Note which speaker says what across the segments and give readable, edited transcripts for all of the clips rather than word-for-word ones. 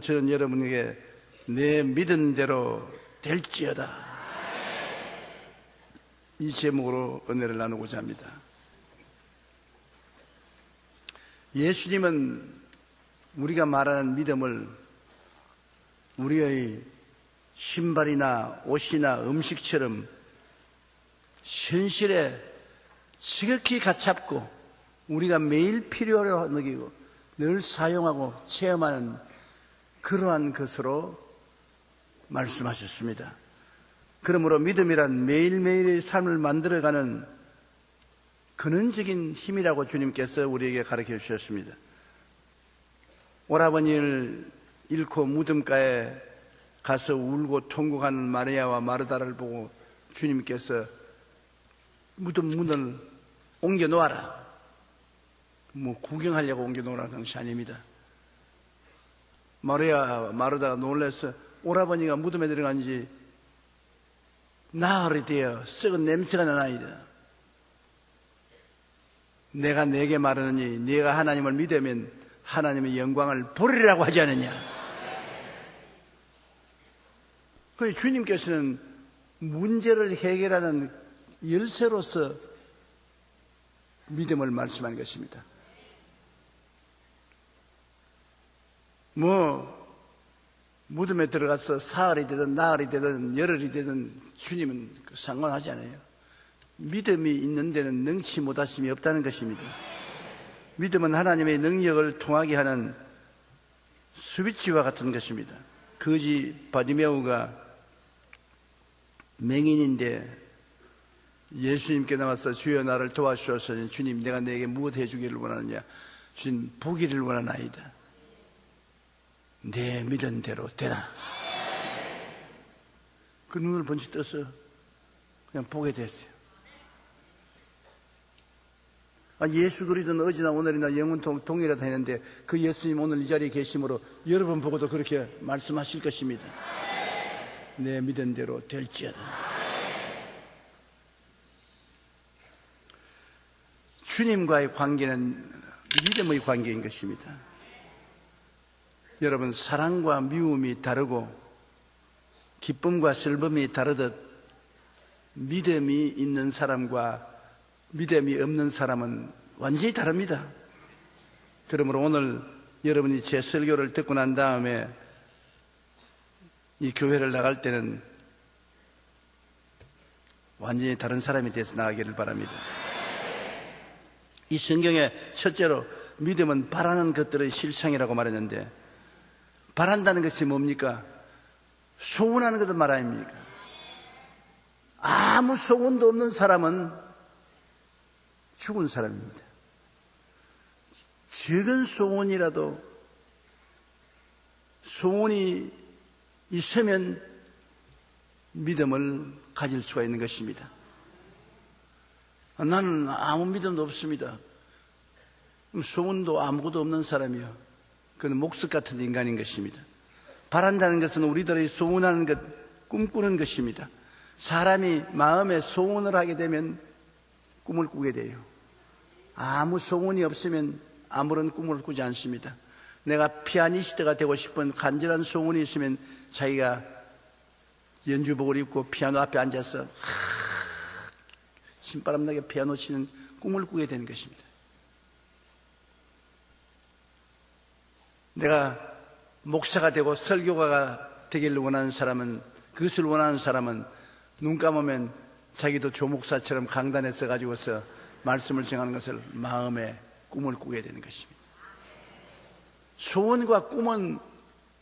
Speaker 1: 저는 여러분에게 내 믿은 대로 될지어다, 이 제목으로 은혜를 나누고자 합니다. 예수님은 우리가 말하는 믿음을 우리의 신발이나 옷이나 음식처럼 현실에 지극히 가깝고 우리가 매일 필요로 느끼고 늘 사용하고 체험하는 그러한 것으로 말씀하셨습니다. 그러므로 믿음이란 매일매일의 삶을 만들어가는 근원적인 힘이라고 주님께서 우리에게 가르쳐 주셨습니다. 오라버니를 잃고 무덤가에 가서 울고 통곡하는 마리아와 마르다를 보고 주님께서 무덤 문을 옮겨 놓아라, 구경하려고 옮겨 놓으라는 것이 아닙니다. 마리아와 마르다가 놀라서 오라버니가 무덤에 들어간 지 나흘이 되어 썩은 냄새가 나나이다. 내가 네게 말하느니 네가 하나님을 믿으면 하나님의 영광을 보리라고 하지 않느냐. 그래서 주님께서는 문제를 해결하는 열쇠로서 믿음을 말씀한 것입니다. 무덤에 들어가서 사흘이 되든 나흘이 되든 열흘이 되든 주님은 상관하지 않아요. 믿음이 있는 데는 능치 못하심이 없다는 것입니다. 믿음은 하나님의 능력을 통하게 하는 스위치와 같은 것입니다. 거지 바디메오가 맹인인데 예수님께 나와서 주여 나를 도와주셔서 주님 내가 내게 무엇 해주기를 원하느냐. 주님 보기를 원하나이다. 내 믿은 대로 되라. 그 눈을 번쩍 떠서 그냥 보게 됐어요. 예수 그리스도는 어제나 오늘이나 영원토록 동일하다 했는데 그 예수님 오늘 이 자리에 계심으로 여러분 보고도 그렇게 말씀하실 것입니다. 내 믿은 대로 될지어다. 주님과의 관계는 믿음의 관계인 것입니다. 여러분, 사랑과 미움이 다르고 기쁨과 슬픔이 다르듯 믿음이 있는 사람과 믿음이 없는 사람은 완전히 다릅니다. 그러므로 오늘 여러분이 제 설교를 듣고 난 다음에 이 교회를 나갈 때는 완전히 다른 사람이 돼서 나가기를 바랍니다. 이 성경에 첫째로 믿음은 바라는 것들의 실상이라고 말했는데, 바란다는 것이 뭡니까? 소원하는 것도 말 아닙니까? 아무 소원도 없는 사람은 죽은 사람입니다. 적은 소원이라도 소원이 있으면 믿음을 가질 수가 있는 것입니다. 나는 아무 믿음도 없습니다. 소원도 아무것도 없는 사람이요. 그는 목석 같은 인간인 것입니다. 바란다는 것은 우리들의 소원하는 것, 꿈꾸는 것입니다. 사람이 마음에 소원을 하게 되면 꿈을 꾸게 돼요. 아무 소원이 없으면 아무런 꿈을 꾸지 않습니다. 내가 피아니스트가 되고 싶은 간절한 소원이 있으면 자기가 연주복을 입고 피아노 앞에 앉아서 신바람나게 피아노 치는 꿈을 꾸게 되는 것입니다. 내가 목사가 되고 설교가가 되기를 원하는 사람은, 그것을 원하는 사람은 눈 감으면 자기도 조목사처럼 강단에 서가지고서 말씀을 전하는 것을 마음에 꿈을 꾸게 되는 것입니다. 소원과 꿈은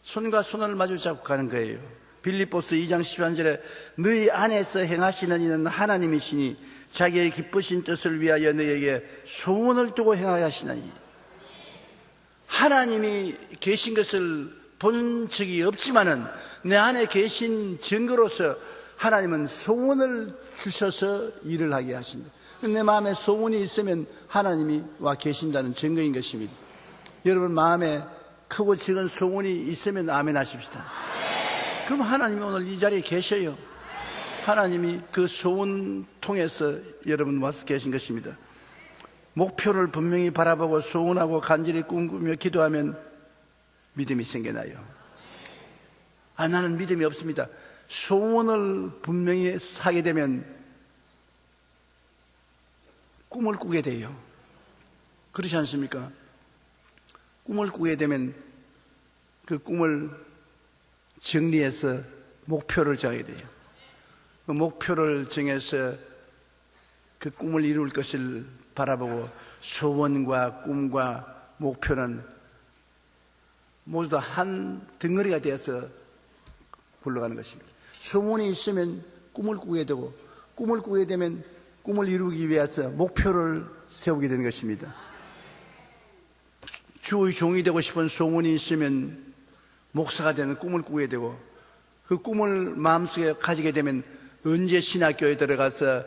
Speaker 1: 손과 손을 마주 잡고 가는 거예요. 빌립보서 2장 11절에 너희 안에서 행하시는 이는 하나님이시니 자기의 기쁘신 뜻을 위하여 너희에게 소원을 두고 행하여 하시나니. 하나님이 계신 것을 본 적이 없지만은 내 안에 계신 증거로서 하나님은 소원을 주셔서 일을 하게 하신다. 내 마음에 소원이 있으면 하나님이 와 계신다는 증거인 것입니다. 여러분 마음에 크고 작은 소원이 있으면 아멘 하십시다. 그럼 하나님이 오늘 이 자리에 계셔요. 하나님이 그 소원 통해서 여러분 와서 계신 것입니다. 목표를 분명히 바라보고 소원하고 간절히 꿈꾸며 기도하면 믿음이 생겨나요. 나는 믿음이 없습니다. 소원을 분명히 사게 되면 꿈을 꾸게 돼요. 그렇지 않습니까? 꿈을 꾸게 되면 그 꿈을 정리해서 목표를 정하게 돼요. 그 목표를 정해서 그 꿈을 이룰 것을 바라보고 소원과 꿈과 목표는 모두 다 한 덩어리가 되어서 굴러가는 것입니다. 소원이 있으면 꿈을 꾸게 되고 꿈을 꾸게 되면 꿈을 이루기 위해서 목표를 세우게 되는 것입니다. 주의 종이 되고 싶은 소원이 있으면 목사가 되는 꿈을 꾸게 되고 그 꿈을 마음속에 가지게 되면 언제 신학교에 들어가서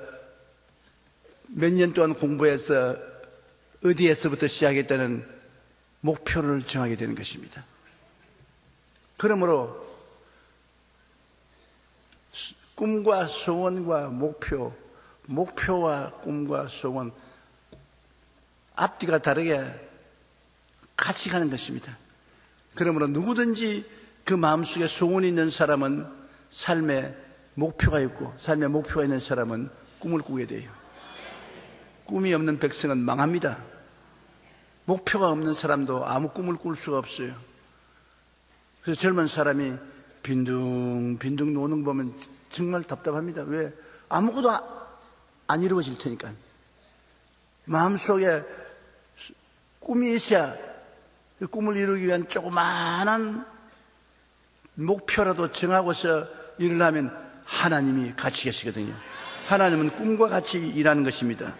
Speaker 1: 몇 년 동안 공부해서 어디에서부터 시작했다는 목표를 정하게 되는 것입니다. 그러므로 꿈과 소원과 목표와 꿈과 소원 앞뒤가 다르게 같이 가는 것입니다. 그러므로 누구든지 그 마음속에 소원이 있는 사람은 삶에 목표가 있고 삶에 목표가 있는 사람은 꿈을 꾸게 돼요. 꿈이 없는 백성은 망합니다. 목표가 없는 사람도 아무 꿈을 꿀 수가 없어요. 그래서 젊은 사람이 빈둥빈둥 노는 거 보면 정말 답답합니다. 왜? 아무것도 안 이루어질 테니까. 마음속에 꿈이 있어야 그 꿈을 이루기 위한 조그마한 목표라도 정하고서 일을 하면 하나님이 같이 계시거든요. 하나님은 꿈과 같이 일하는 것입니다.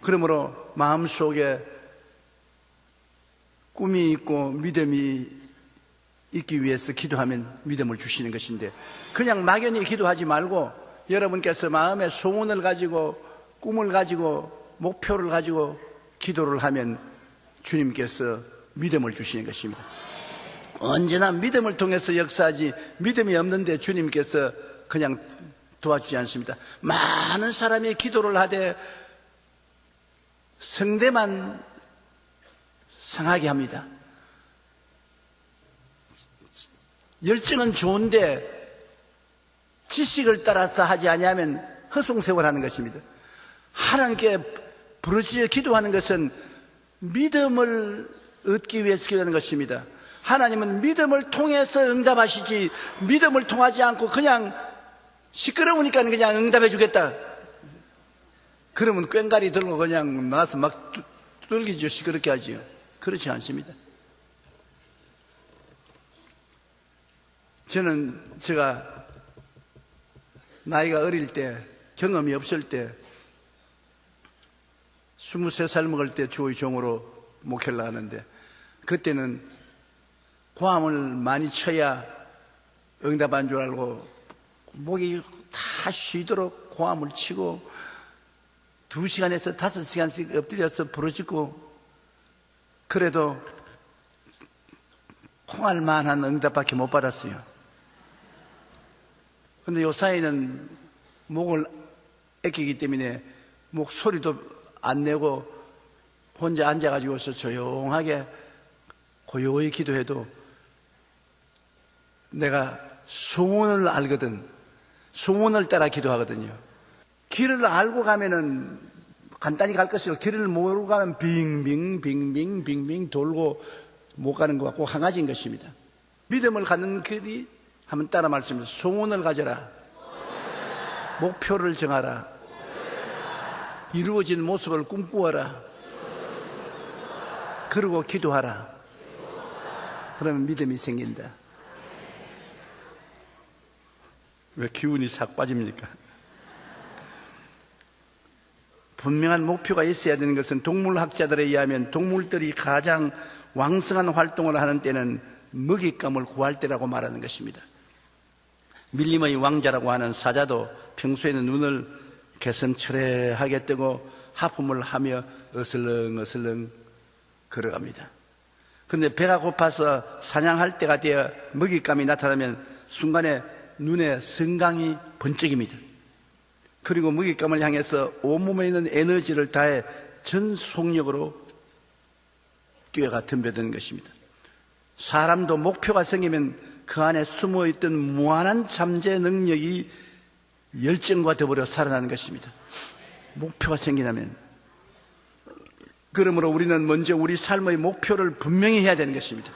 Speaker 1: 그러므로 마음속에 꿈이 있고 믿음이 있기 위해서 기도하면 믿음을 주시는 것인데 그냥 막연히 기도하지 말고 여러분께서 마음에 소원을 가지고 꿈을 가지고 목표를 가지고 기도를 하면 주님께서 믿음을 주시는 것입니다. 언제나 믿음을 통해서 역사하지 믿음이 없는데 주님께서 그냥 도와주지 않습니다. 많은 사람이 기도를 하되 성대만 상하게 합니다. 열정은 좋은데 지식을 따라서 하지 아니하면 허송세월하는 것입니다. 하나님께 부르짖어 기도하는 것은 믿음을 얻기 위해서 기도하는 것입니다. 하나님은 믿음을 통해서 응답하시지 믿음을 통하지 않고 그냥 시끄러우니까 그냥 응답해 주겠다. 그러면 꽹가리 들고 그냥 나와서 막 두들기죠. 시끄럽게 하지요. 그렇지 않습니다. 제가 나이가 어릴 때 경험이 없을 때 23살 먹을 때 주의 종으로 목회를 하는데 그때는 고함을 많이 쳐야 응답한 줄 알고 목이 다 쉬도록 고함을 치고 2시간에서 5시간씩 엎드려서 부르짖고 그래도 통할 만한 응답밖에 못 받았어요. 근데 요 사이는 목을 아끼기 때문에 목소리도 안 내고 혼자 앉아가지고서 조용하게 고요히 기도해도 내가 소원을 알거든. 소원을 따라 기도하거든요. 길을 알고 가면은 간단히 갈 것이고 길을 모르고 가면 빙빙 돌고 못 가는 것 같고 항아지인 것입니다. 믿음을 갖는 길이 한번 따라 말씀해서 소원을 가져라. 목표를 정하라. 이루어진 모습을 꿈꾸어라. 그리고 기도하라. 그러면 믿음이 생긴다. 왜 기운이 싹 빠집니까? 분명한 목표가 있어야 되는 것은 동물학자들에 의하면 동물들이 가장 왕성한 활동을 하는 때는 먹잇감을 구할 때라고 말하는 것입니다. 밀림의 왕자라고 하는 사자도 평소에는 눈을 개슴츠레하게 뜨고 하품을 하며 어슬렁어슬렁 걸어갑니다. 그런데 배가 고파서 사냥할 때가 되어 먹잇감이 나타나면 순간에 눈에 성강이 번쩍입니다. 그리고 먹잇감을 향해서 온몸에 있는 에너지를 다해 전 속력으로 뛰어가 덤벼드는 것입니다. 사람도 목표가 생기면 그 안에 숨어있던 무한한 잠재 능력이 열정과 더불어 살아나는 것입니다. 목표가 생기려면. 그러므로 우리는 먼저 우리 삶의 목표를 분명히 해야 되는 것입니다.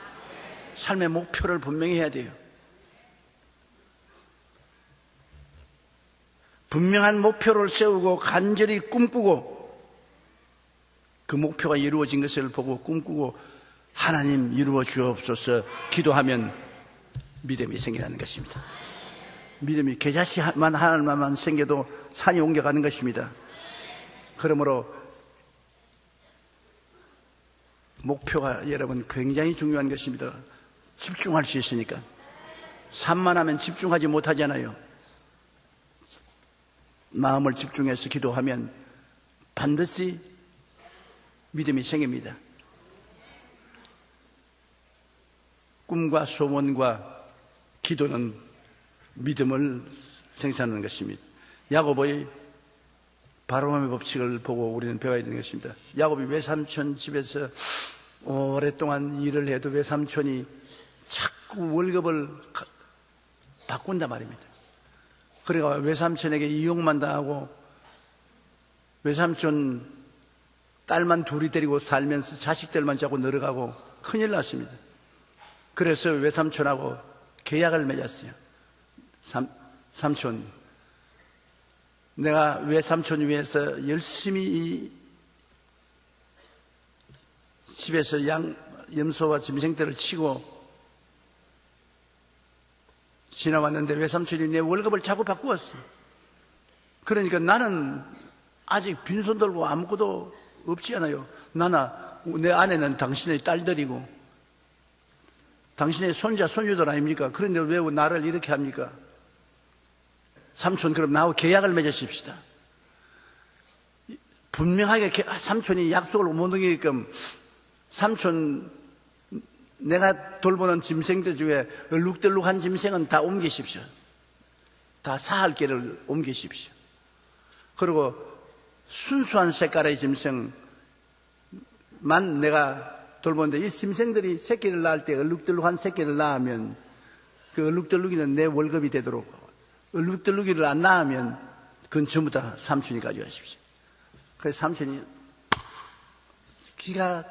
Speaker 1: 삶의 목표를 분명히 해야 돼요. 분명한 목표를 세우고 간절히 꿈꾸고 그 목표가 이루어진 것을 보고 꿈꾸고 하나님 이루어 주옵소서 기도하면 믿음이 생기는 것입니다. 믿음이 겨자씨만 하나만 생겨도 산이 옮겨가는 것입니다. 그러므로 목표가 여러분 굉장히 중요한 것입니다. 집중할 수 있으니까. 산만하면 집중하지 못하잖아요. 마음을 집중해서 기도하면 반드시 믿음이 생깁니다. 꿈과 소원과 기도는 믿음을 생산하는 것입니다. 야곱의 바로함의 법칙을 보고 우리는 배워야 되는 것입니다. 야곱이 외삼촌 집에서 오랫동안 일을 해도 외삼촌이 자꾸 월급을 바꾼단 말입니다. 그러니까 외삼촌에게 이용만 당하고 외삼촌 딸만 둘이 데리고 살면서 자식들만 자꾸 늘어가고 큰일 났습니다. 그래서 외삼촌하고 계약을 맺었어요. 삼촌, 내가 외삼촌 위해서 열심히 이 집에서 염소와 짐승들을 치고 지나왔는데 외삼촌이 내 월급을 자꾸 바꾸었어. 그러니까 나는 아직 빈손 들고 아무것도 없지 않아요. 내 아내는 당신의 딸들이고 당신의 손자, 손주들 아닙니까? 그런데 왜 나를 이렇게 합니까? 삼촌, 그럼 나하고 계약을 맺으십시다. 분명하게 삼촌이 약속을 못 어기게끔 삼촌, 내가 돌보는 짐승들 중에 얼룩덜룩한 짐승은 다 옮기십시오. 다 사할 길을 옮기십시오. 그리고 순수한 색깔의 짐승만 내가 돌보는데 이 짐승들이 새끼를 낳을 때 얼룩덜룩한 새끼를 낳으면 그 얼룩덜룩이는 내 월급이 되도록, 얼룩덜룩이를 안 낳으면 그건 전부 다 삼촌이 가져가십시오. 그래서 삼촌이 기가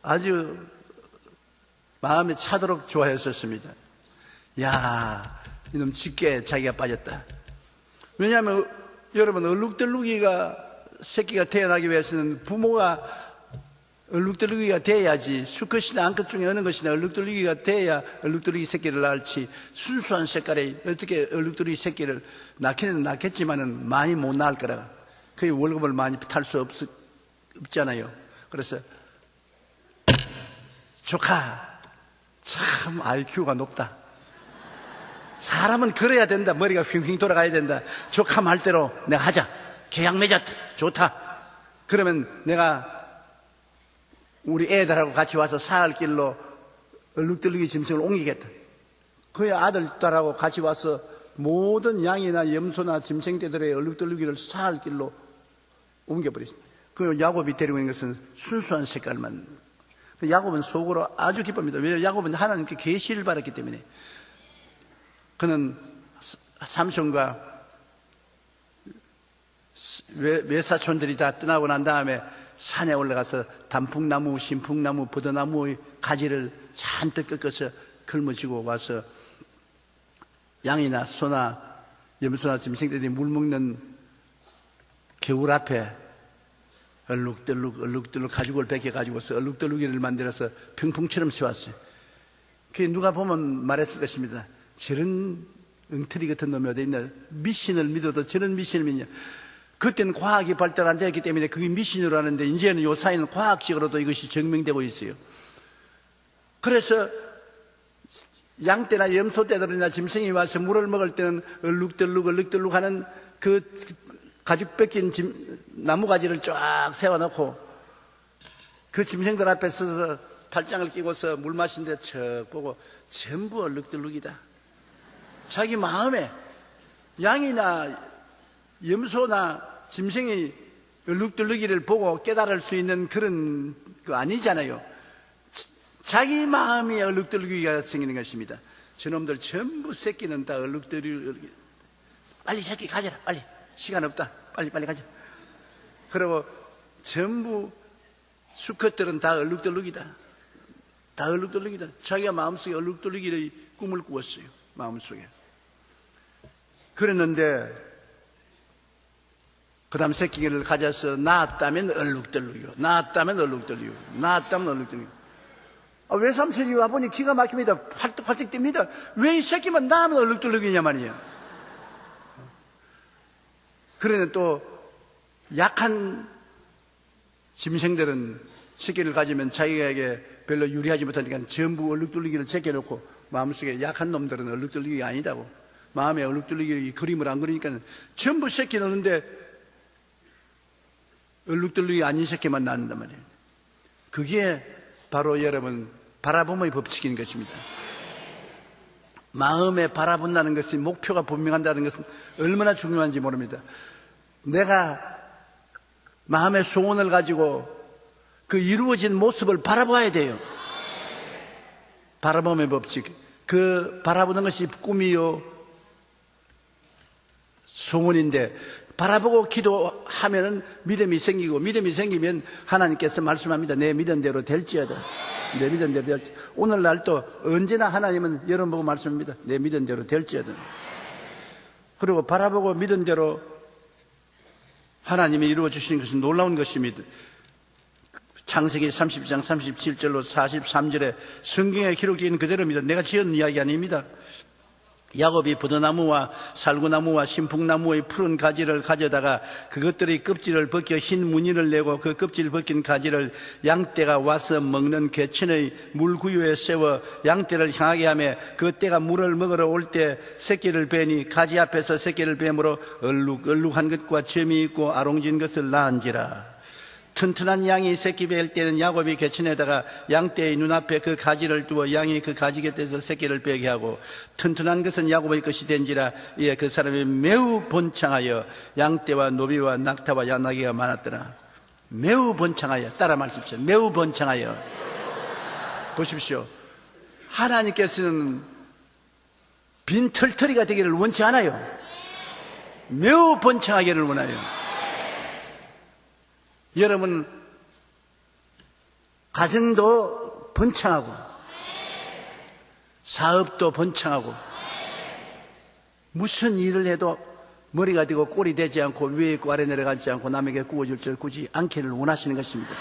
Speaker 1: 아주 마음에 차도록 좋아했었습니다. 야, 이놈 짙게 자기가 빠졌다. 왜냐하면 여러분, 얼룩덜룩이가 새끼가 태어나기 위해서는 부모가 얼룩덜룩이가 돼야지, 수컷이나 암컷 중에 어느 것이나 얼룩덜룩이가 돼야 얼룩덜룩이 새끼를 낳을지, 순수한 색깔의 어떻게 얼룩덜룩이 새끼를 낳기는 낳겠지만은 많이 못 낳을 거라. 그게 월급을 많이 탈 수 없잖아요. 그래서 조카, 참 IQ가 높다. 사람은 그래야 된다. 머리가 휙휙 돌아가야 된다. 조카 말대로 내가 하자. 계약 맺었다. 좋다. 그러면 내가 우리 애들하고 같이 와서 사흘 길로 얼룩덜룩이 짐승을 옮기겠다. 그의 아들, 딸하고 같이 와서 모든 양이나 염소나 짐승들의 얼룩덜룩이를 사흘 길로 옮겨버렸습니다. 그 야곱이 데리고 있는 것은 순수한 색깔만. 야곱은 속으로 아주 기쁩니다. 왜냐하면 야곱은 하나님께 계시를 받았기 때문에. 그는 삼손과 외사촌들이 다 떠나고 난 다음에 산에 올라가서 단풍나무, 신풍나무, 버드나무의 가지를 잔뜩 꺾어서 걸머쥐고 와서 양이나 소나 염소나 짐승들이 물 먹는 겨울 앞에 얼룩덜룩 가죽을 벗겨가지고서 얼룩덜룩이를 만들어서 평풍처럼 세웠어요. 그게 누가 보면 말했을 것입니다. 저런 엉터리 같은 놈이 어디 있나. 미신을 믿어도 저런 미신을 믿냐. 그때는 과학이 발달 안 되었기 때문에 그게 미신으로 하는데 이제는 요사이는 과학적으로도 이것이 증명되고 있어요. 그래서 양떼나 염소떼들이나 짐승이 와서 물을 먹을 때는 얼룩덜룩 하는 그 가죽 벗긴 나무가지를 쫙 세워놓고 그 짐승들 앞에 서서 팔짱을 끼고서 물 마시는데 척 보고 전부 얼룩덜룩이다. 자기 마음에 양이나 염소나 짐승이 얼룩덜룩이를 보고 깨달을 수 있는 그런 거 아니잖아요. 자기 마음이 얼룩덜기가 생기는 것입니다. 저놈들 전부 새끼는 다 얼룩덜기. 빨리 새끼 가져라. 빨리. 시간 없다. 빨리 가자. 그리고 전부 수컷들은 다 얼룩덜룩이다. 다 얼룩덜룩이다. 자기가 마음속에 얼룩덜룩이의 꿈을 꾸었어요. 마음속에. 그랬는데 그 다음 새끼를 가져서 낳았다면 얼룩덜룩이요. 낳았다면 얼룩덜룩이요. 낳았다면 얼룩덜룩이요. 외삼촌이 와보니 기가 막힙니다. 활떡활떡 뜁니다. 왜 이 새끼만 낳으면 얼룩덜룩이냐 말이에요. 그러나 또 약한 짐승들은 새끼를 가지면 자기에게 별로 유리하지 못하니까 전부 얼룩덜룩이를 제껴놓고 마음속에 약한 놈들은 얼룩덜룩이가 아니다고 마음에 얼룩덜룩이 그림을 안 그리니까 전부 새끼 넣는데 얼룩덜룩이 아닌 새끼만 낳는단 말이에요. 그게 바로 여러분 바라봄의 법칙인 것입니다. 마음에 바라본다는 것이 목표가 분명한다는 것은 얼마나 중요한지 모릅니다. 내가 마음의 소원을 가지고 그 이루어진 모습을 바라봐야 돼요. 바라봄의 법칙. 그 바라보는 것이 꿈이요 소원인데 바라보고 기도하면은 믿음이 생기고 믿음이 생기면 하나님께서 말씀합니다. 내 믿은 대로 될지어다. 내 믿은 대로 될지. 오늘날도 언제나 하나님은 여러분 보고 말씀합니다. 내 믿은 대로 될지어다. 그리고 바라보고 믿은 대로 하나님이 이루어 주시는 것은 놀라운 것입니다. 창세기 30장 37절로 43절에 성경에 기록되어 있는 그대로입니다. 내가 지은 이야기 아닙니다. 야곱이 버드나무와 살구나무와 신풍나무의 푸른 가지를 가져다가 그것들의 껍질을 벗겨 흰 무늬를 내고 그 껍질 벗긴 가지를 양떼가 와서 먹는 개천의 물구유에 세워 양떼를 향하게 하며 그 떼가 물을 먹으러 올 때 새끼를 베니 가지 앞에서 새끼를 뱀으로 얼룩얼룩한 것과 점이 있고 아롱진 것을 낳은지라. 튼튼한 양이 새끼 뵐 때는 야곱이 개천에다가 양떼의 눈앞에 그 가지를 두어 양이 그 가지 곁에서 새끼를 베게 하고 튼튼한 것은 야곱의 것이 된지라. 이에 그 사람이 매우 번창하여 양떼와 노비와 낙타와 양나귀가 많았더라. 매우 번창하여. 따라 말씀하십시오. 매우 번창하여. 보십시오. 하나님께서는 빈털터리가 되기를 원치 않아요. 매우 번창하기를 원해요. 여러분 가정도 번창하고 사업도 번창하고 무슨 일을 해도 머리가 되고 꼴이 되지 않고 위에 있고 아래 내려가지 않고 남에게 구워줄 줄 굳이 않기를 원하시는 것입니다.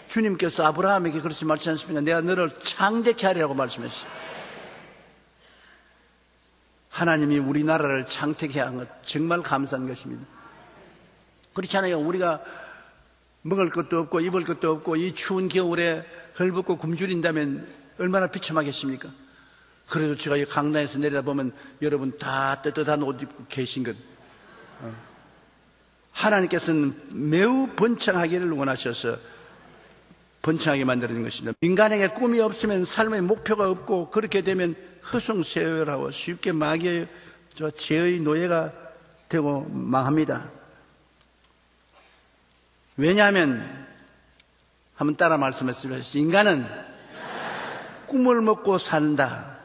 Speaker 1: 주님께서 아브라함에게 그렇게 말하지 않습니까? 내가 너를 창대케 하리라고 말씀했어요. 하나님이 우리나라를 창대케 한 것 정말 감사한 것입니다. 그렇지 않아요? 우리가 먹을 것도 없고 입을 것도 없고 이 추운 겨울에 헐벗고 굶주린다면 얼마나 비참하겠습니까? 그래도 제가 이 강단에서 내려다보면 여러분 다 뜨뜻한 옷 입고 계신 것 하나님께서는 매우 번창하기를 원하셔서 번창하게 만드는 것입니다. 인간에게 꿈이 없으면 삶의 목표가 없고 그렇게 되면 허송세월하고 쉽게 마귀의 죄의 노예가 되고 망합니다. 왜냐하면 한번 따라 말씀했습니다. 인간은 꿈을 먹고 산다.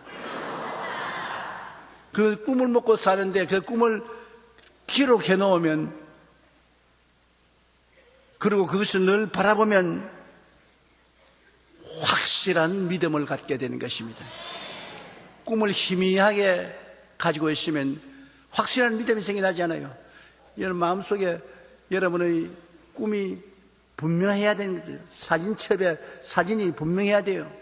Speaker 1: 그 꿈을 먹고 사는데 그 꿈을 기록해 놓으면 그리고 그것을 늘 바라보면 확실한 믿음을 갖게 되는 것입니다. 꿈을 희미하게 가지고 있으면 확실한 믿음이 생겨나지 않아요. 여러분 마음속에 여러분의 꿈이 분명해야 되는 거죠. 사진첩에 사진이 분명해야 돼요.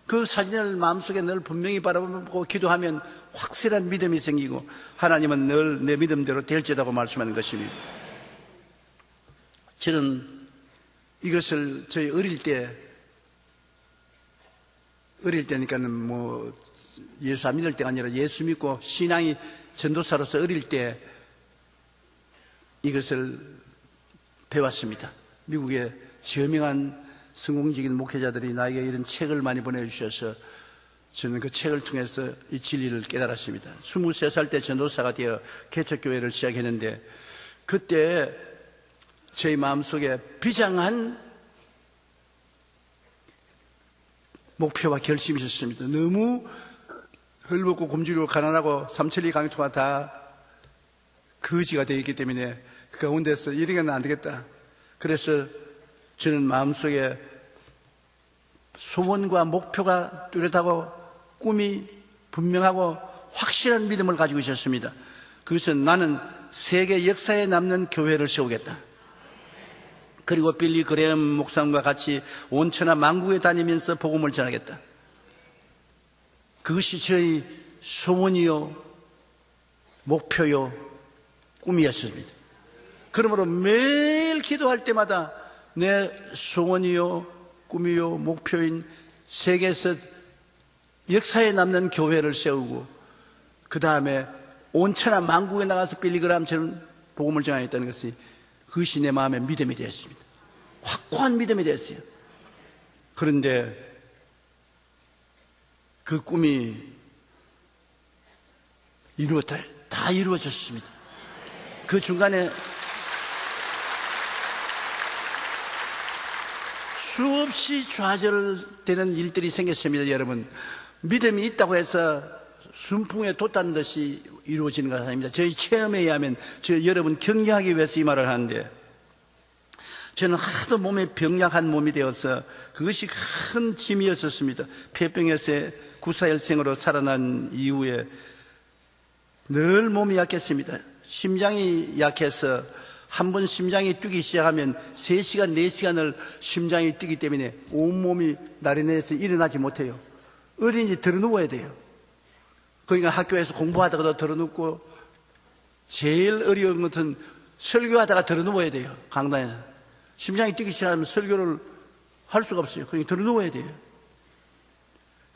Speaker 1: 그 사진을 마음속에 늘 분명히 바라보고 기도하면 확실한 믿음이 생기고 하나님은 늘 내 믿음대로 될지라고 말씀하는 것입니다. 저는 이것을 저희 어릴 때니까는 뭐 예수 안 믿을 때가 아니라 예수 믿고 신앙이 전도사로서 어릴 때 이것을 배웠습니다. 미국의 저명한 성공적인 목회자들이 나에게 이런 책을 많이 보내주셔서 저는 그 책을 통해서 이 진리를 깨달았습니다. 23살 때 전도사가 되어 개척교회를 시작했는데 그때 제 마음속에 비장한 목표와 결심이 있었습니다. 너무 헐벗고 굶주리고 가난하고 삼천리 강토가 다 거지가 되어 있기 때문에 그 가운데서 이러게는 안 되겠다. 그래서 저는 마음속에 소원과 목표가 뚜렷하고 꿈이 분명하고 확실한 믿음을 가지고 있었습니다. 그것은 나는 세계 역사에 남는 교회를 세우겠다. 그리고 빌리 그레엄 목사님과 같이 온천하 만국에 다니면서 복음을 전하겠다. 그것이 저희 소원이요, 목표요, 꿈이었습니다. 그러므로 매일 기도할 때마다 내 소원이요, 꿈이요, 목표인 세계에서 역사에 남는 교회를 세우고 그 다음에 온천하 만국에 나가서 빌리그람처럼 복음을 전하겠다는 것이 그것이 내 마음의 믿음이 되었습니다. 확고한 믿음이 되었어요. 그런데 그 꿈이 다 이루어졌습니다. 그 중간에 수없이 좌절되는 일들이 생겼습니다. 여러분, 믿음이 있다고 해서 순풍에 돛단 듯이 이루어지는 것은 아닙니다. 저희 체험에 의하면 여러분 격려하기 위해서 이 말을 하는데, 저는 하도 몸에 병약한 몸이 되어서 그것이 큰 짐이었었습니다. 폐병에서 구사일생으로 살아난 이후에 늘 몸이 약했습니다. 심장이 약해서 한 번 심장이 뛰기 시작하면 3시간, 4시간을 심장이 뛰기 때문에 온몸이 나른해서 일어나지 못해요. 어딘지 들어누워야 돼요. 그러니까 학교에서 공부하다가도 들어눕고, 제일 어려운 것은 설교하다가 들어누워야 돼요. 강단에 심장이 뛰기 시작하면 설교를 할 수가 없어요. 그러니까 들어누워야 돼요.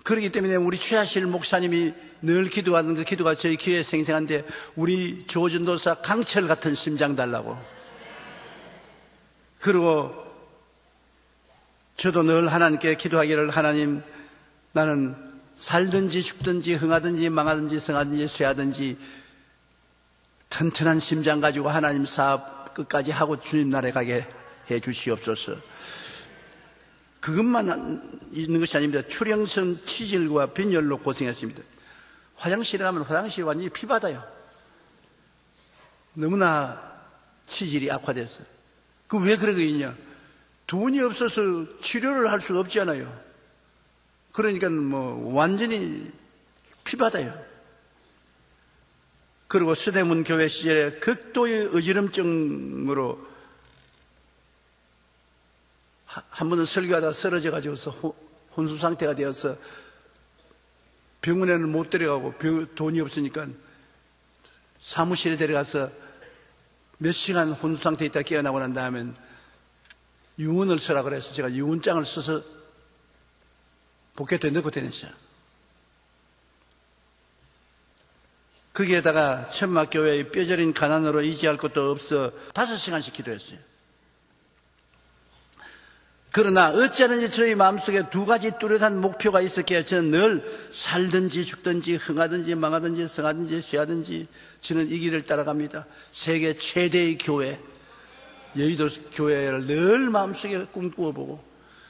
Speaker 1: 그렇기 때문에 우리 최하실 목사님이 늘 기도하는 그 기도가 저희 교회에 생생한데, 우리 조전도사 강철 같은 심장 달라고. 그리고 저도 늘 하나님께 기도하기를, 하나님, 나는 살든지 죽든지 흥하든지 망하든지 성하든지 쇠하든지 튼튼한 심장 가지고 하나님 사업 끝까지 하고 주님 나라에 가게 해 주시옵소서. 그것만 있는 것이 아닙니다. 출혈성 치질과 빈혈로 고생했습니다. 화장실에 가면 화장실이 완전히 피바다요. 너무나 치질이 악화됐어요. 그 왜 그러고 있냐? 돈이 없어서 치료를 할 수가 없잖아요. 그러니까 완전히 피바다요. 그리고 서대문 교회 시절에 극도의 어지럼증으로 한 번은 설교하다 쓰러져 가지고서 혼수 상태가 되어서 병원에는 못 데려가고 돈이 없으니까 사무실에 데려가서 몇 시간 혼수 상태에 있다 깨어나고 난 다음에 유언을 쓰라 그래서 제가 유언장을 써서 포켓에 넣고 다녔어요. 거기에다가 천막교회의 뼈저린 가난으로 의지할 것도 없어 5시간씩 기도했어요. 그러나 어찌하든지 저희 마음속에 2가지 뚜렷한 목표가 있었기에 저는 늘 살든지 죽든지 흥하든지 망하든지 성하든지 쇠하든지 저는 이 길을 따라갑니다. 세계 최대의 교회, 여의도 교회를 늘 마음속에 꿈꾸어보고,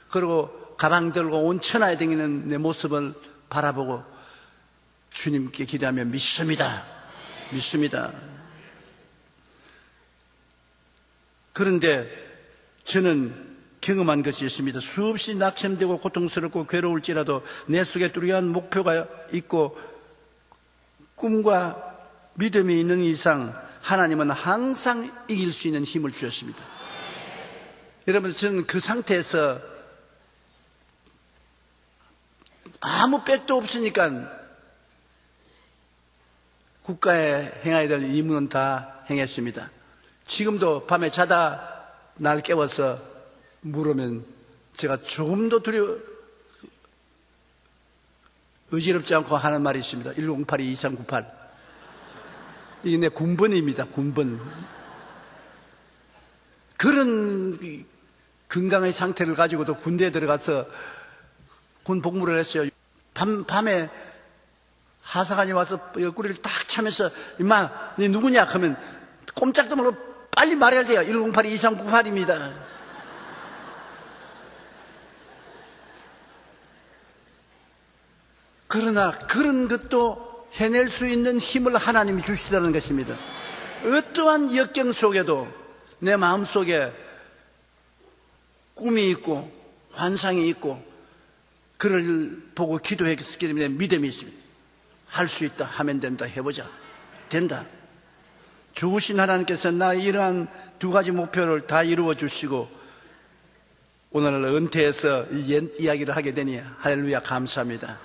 Speaker 1: 그리고 가방 들고 온천하에 다니는 내 모습을 바라보고 주님께 기도하며 믿습니다. 그런데 저는 경험한 것이 있습니다. 수없이 낙심되고 고통스럽고 괴로울지라도 내 속에 뚜렷한 목표가 있고 꿈과 믿음이 있는 이상 하나님은 항상 이길 수 있는 힘을 주셨습니다. 여러분, 저는 그 상태에서 아무 백도 없으니까 국가에 행해야 될 임무는 다 행했습니다. 지금도 밤에 자다 날 깨워서 물으면 제가 조금도 의지럽지 않고 하는 말이 있습니다. 1082-2398. 이게 내 군번입니다. 군번. 그런 건강의 상태를 가지고도 군대에 들어가서 군 복무를 했어요. 밤에 하사관이 와서 옆구리를 딱 차면서, 임마, 너 누구냐? 하면 꼼짝도 모르고 빨리 말해야 돼요. 1082-2398입니다. 그러나 그런 것도 해낼 수 있는 힘을 하나님이 주시다는 것입니다. 어떠한 역경 속에도 내 마음속에 꿈이 있고 환상이 있고 그를 보고 기도했기 때문에 믿음이 있습니다. 할 수 있다, 하면 된다, 해보자, 된다. 주신 하나님께서 나 이러한 두 가지 목표를 다 이루어 주시고 오늘 은퇴해서 이 이야기를 하게 되니 할렐루야, 감사합니다.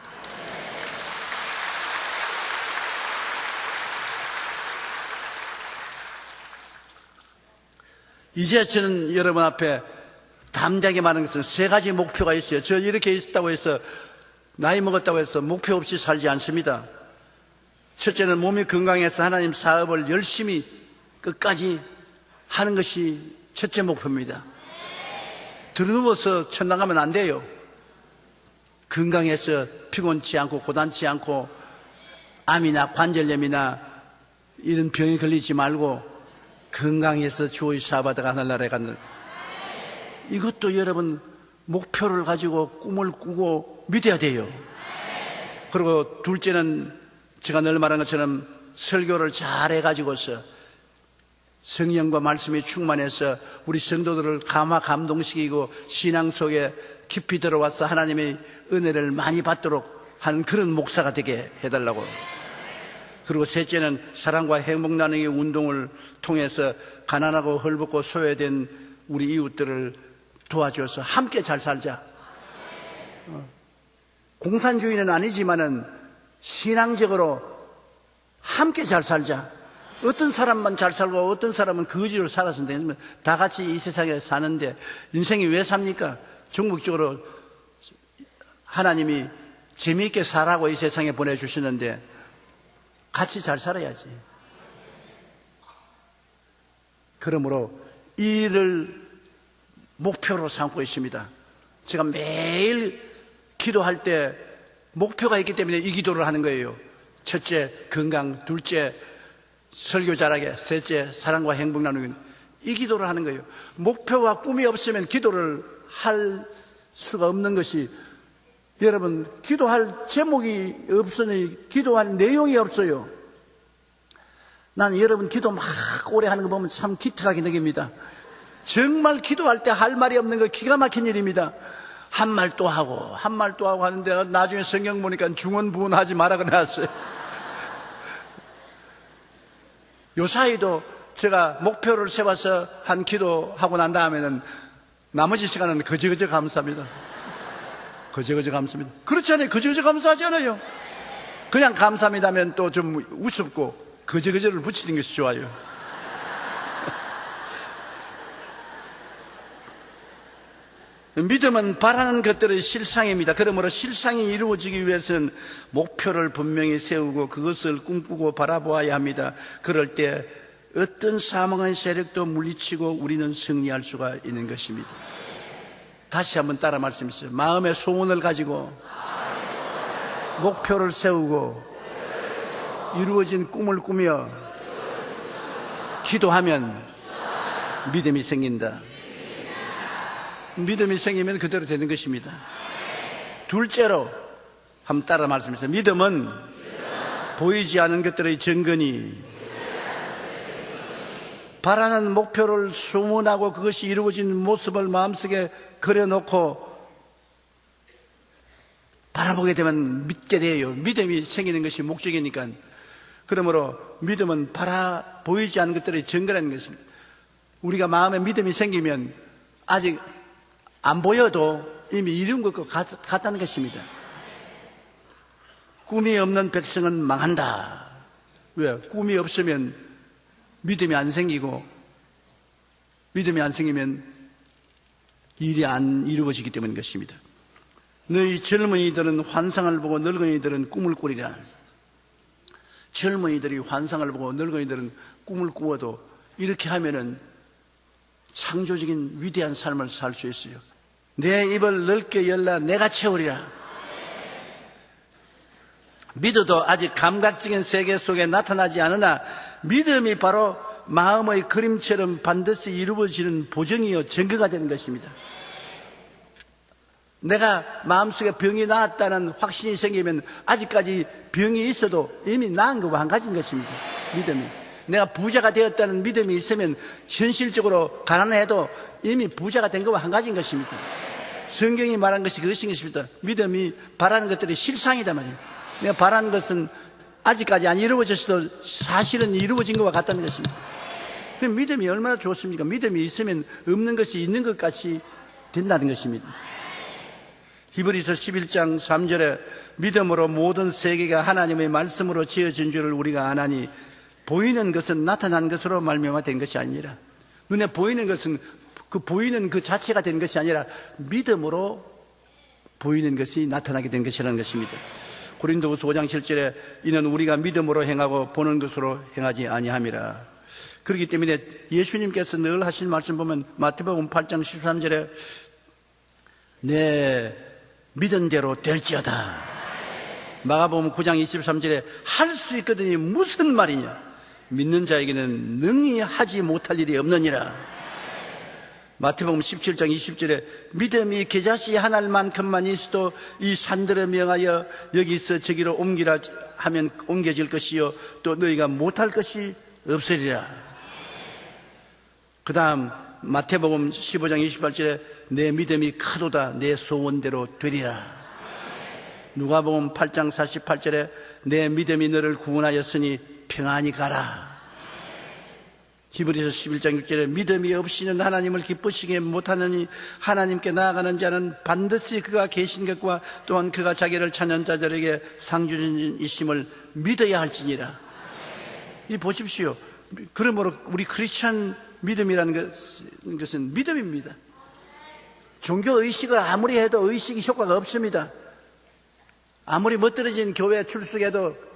Speaker 1: 이제 저는 여러분 앞에 담대하게 말하는 것은 세 가지 목표가 있어요. 저 이렇게 있다고 해서 나이 먹었다고 해서 목표 없이 살지 않습니다. 첫째는 몸이 건강해서 하나님 사업을 열심히 끝까지 하는 것이 첫째 목표입니다. 들어누워서 천당 가면 안 돼요. 건강해서 피곤치 않고 고단치 않고 암이나 관절염이나 이런 병에 걸리지 말고 건강해서 주의 사업하다가 하늘나라에 가는, 이것도 여러분 목표를 가지고 꿈을 꾸고 믿어야 돼요. 그리고 둘째는 제가 늘 말한 것처럼 설교를 잘 해가지고서 성령과 말씀이 충만해서 우리 성도들을 감동시키고 신앙 속에 깊이 들어와서 하나님의 은혜를 많이 받도록 하는 그런 목사가 되게 해달라고. 그리고 셋째는 사랑과 행복 나누기 운동을 통해서 가난하고 헐벗고 소외된 우리 이웃들을 도와줘서 함께 잘 살자. 공산주의는 아니지만은 신앙적으로 함께 잘 살자. 어떤 사람만 잘 살고 어떤 사람은 거지로 살아서 되면 다 같이 이 세상에 사는데 인생이 왜 삽니까? 전국적으로 하나님이 재미있게 살라고 이 세상에 보내주시는데 같이 잘 살아야지. 그러므로 이 일을 목표로 삼고 있습니다. 제가 매일 기도할 때 목표가 있기 때문에 이 기도를 하는 거예요. 첫째, 건강. 둘째, 설교 잘하게. 셋째, 사랑과 행복 나누기. 이 기도를 하는 거예요. 목표와 꿈이 없으면 기도를 할 수가 없는 것이, 여러분, 기도할 제목이 없으니 기도할 내용이 없어요. 나는 여러분 기도 막 오래 하는 거 보면 참 기특하게 느낍니다. 정말 기도할 때 할 말이 없는 거 기가 막힌 일입니다. 한 말 또 하고 한 말 또 하고 하는데 나중에 성경 보니까 중언부언하지 마라 그래놨어요. 요 사이도 제가 목표를 세워서 한 기도하고 난 다음에는 나머지 시간은 거저거저 감사합니다. 거저거저 감사합니다. 그렇잖아요. 거저거저 감사하지 않아요. 그냥 감사합니다 하면 또 좀 우습고 거저거저를 붙이는 것이 좋아요. 믿음은 바라는 것들의 실상입니다. 그러므로 실상이 이루어지기 위해서는 목표를 분명히 세우고 그것을 꿈꾸고 바라보아야 합니다. 그럴 때 어떤 사망의 세력도 물리치고 우리는 승리할 수가 있는 것입니다. 다시 한번 따라 말씀하세요. 마음의 소원을 가지고 목표를 세우고 이루어진 꿈을 꾸며 기도하면 믿음이 생긴다. 믿음이 생기면 그대로 되는 것입니다. 둘째로 한번 따라 말씀하세요. 믿음은 보이지 않은 것들의 증거니 바라는 목표를 소문하고 그것이 이루어진 모습을 마음속에 그려놓고 바라보게 되면 믿게 돼요. 믿음이 생기는 것이 목적이니까. 그러므로 믿음은 보이지 않은 것들의 증거라는 것입니다. 우리가 마음에 믿음이 생기면 아직 안 보여도 이미 이룬 것 같다는 것입니다. 꿈이 없는 백성은 망한다. 왜? 꿈이 없으면 믿음이 안 생기고, 믿음이 안 생기면 일이 안 이루어지기 때문인 것입니다. 너희 젊은이들은 환상을 보고 늙은이들은 꿈을 꾸리라. 젊은이들이 환상을 보고 늙은이들은 꿈을 꾸어도 이렇게 하면은 창조적인 위대한 삶을 살 수 있어요. 내 입을 넓게 열라 내가 채우리라. 믿어도 아직 감각적인 세계 속에 나타나지 않으나 믿음이 바로 마음의 그림처럼 반드시 이루어지는 보증이요 증거가 되는 것입니다. 내가 마음속에 병이 나았다는 확신이 생기면 아직까지 병이 있어도 이미 나은 것과 한 가지인 것입니다. 믿음이. 내가 부자가 되었다는 믿음이 있으면 현실적으로 가난해도 이미 부자가 된 것과 한 가지인 것입니다. 성경이 말한 것이 그것인 것입니다. 믿음이 바라는 것들이 실상이다 말이에요. 내가 바라는 것은 아직까지 안 이루어졌어도 사실은 이루어진 것과 같다는 것입니다. 그럼 믿음이 얼마나 좋습니까? 믿음이 있으면 없는 것이 있는 것 같이 된다는 것입니다. 히브리서 11장 3절에 믿음으로 모든 세계가 하나님의 말씀으로 지어진 줄을 우리가 아나니 보이는 것은 나타난 것으로 말미암아 된 것이 아니라, 눈에 보이는 것은 보이는 그 자체가 된 것이 아니라 믿음으로 보이는 것이 나타나게 된 것이라는 것입니다. 고린도후서 5장 7절에 이는 우리가 믿음으로 행하고 보는 것으로 행하지 아니함이라. 그렇기 때문에 예수님께서 늘 하신 말씀 보면 마태복음 8장 13절에 내 믿은 대로 될지어다. 마가복음 9장 23절에 할 수 있거든요. 무슨 말이냐? 믿는 자에게는 능히 하지 못할 일이 없느니라. 마태복음 17장 20절에 믿음이 겨자씨 하나만큼만 있어도 이 산들을 명하여 여기서 저기로 옮기라 하면 옮겨질 것이요 또 너희가 못할 것이 없으리라. 그 다음 마태복음 15장 28절에 내 믿음이 크도다 내 소원대로 되리라. 누가복음 8장 48절에 내 믿음이 너를 구원하였으니 평안히 가라. 히브리서 11장 6절에 믿음이 없이는 하나님을 기쁘시게 못하느니 하나님께 나아가는 자는 반드시 그가 계신 것과 또한 그가 자기를 찾는 자들에게 상주이심을 믿어야 할지니라. 이 보십시오. 그러므로 우리 크리스천 믿음이라는 것은 믿음입니다. 종교 의식을 아무리 해도 의식이 효과가 없습니다. 아무리 멋들어진 교회 출석해도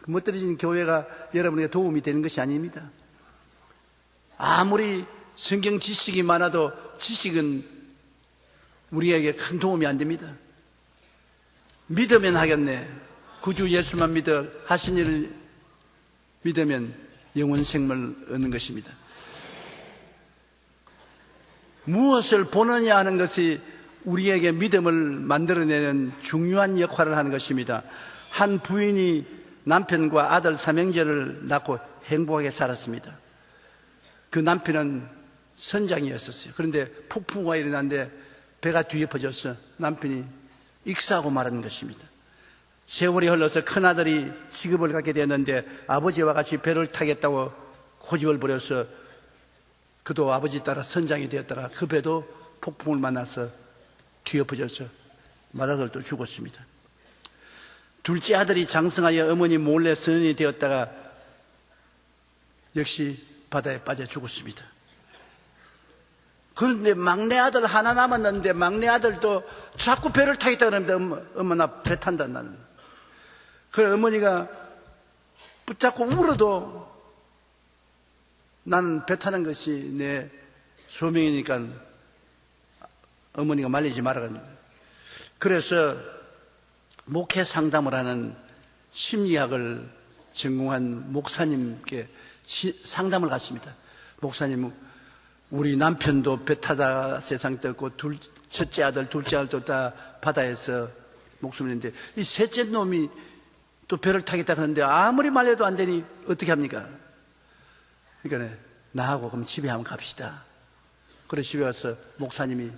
Speaker 1: 멋들어진 교회가 여러분에게 도움이 되는 것이 아닙니다. 아무리 성경 지식이 많아도 지식은 우리에게 큰 도움이 안 됩니다. 믿으면 하겠네. 구주 예수만 믿어 하신 일을 믿으면 영원 생명을 얻는 것입니다. 무엇을 보느냐 하는 것이 우리에게 믿음을 만들어내는 중요한 역할을 하는 것입니다. 한 부인이 남편과 아들 삼형제를 낳고 행복하게 살았습니다. 그 남편은 선장이었었어요. 그런데 폭풍우가 일어났는데 배가 뒤엎어져서 남편이 익사하고 말하는 것입니다. 세월이 흘러서 큰아들이 직업을 갖게 되었는데 아버지와 같이 배를 타겠다고 고집을 부려서 그도 아버지 따라 선장이 되었다가 그 배도 폭풍을 만나서 뒤엎어져서 맏아들도 죽었습니다. 둘째 아들이 장성하여 어머니 몰래 선원이 되었다가 역시 바다에 빠져 죽었습니다. 그런데 막내 아들 하나 남았는데 막내 아들도 자꾸 배를 타겠다 그러는데 엄마 나 배 탄다 나는. 그래 어머니가 붙잡고 울어도 나는 배 타는 것이 내 소명이니까 어머니가 말리지 말아라. 그래서 목회 상담을 하는 심리학을 전공한 목사님께 상담을 갔습니다. 목사님, 우리 남편도 배 타다 세상 떴고 첫째 아들, 둘째 아들도 다 바다에서 목숨을 냈는데 이 셋째 놈이 또 배를 타겠다 하는데 아무리 말해도 안 되니 어떻게 합니까? 그러니까 나하고 그럼 집에 한번 갑시다. 그래 집에 와서 목사님이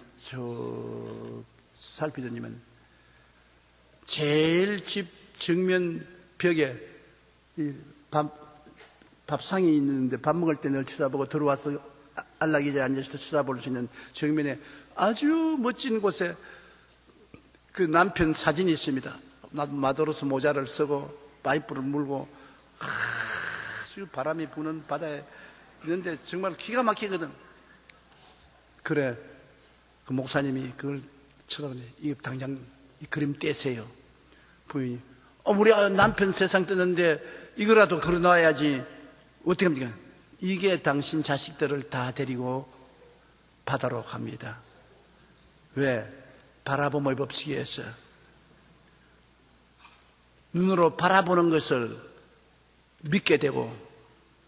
Speaker 1: 살피더니만 제일 집 정면 벽에 밥상이 있는데 밥 먹을 때 늘 쳐다보고 들어와서 안락의자에 앉아서 쳐다볼 수 있는 정면에 아주 멋진 곳에 그 남편 사진이 있습니다. 마도로스 모자를 쓰고 파이프를 물고 아주 바람이 부는 바다에 있는데 정말 기가 막히거든. 그래 그 목사님이 그걸 쳐다보네. 이거 당장 이 그림 떼세요. 부인이 우리 남편 세상 뜨는데 이거라도 걸어놔야지. 어떻게 합니까? 이게 당신 자식들을 다 데리고 바다로 갑니다. 왜? 바라봄의 법칙에 서 눈으로 바라보는 것을 믿게 되고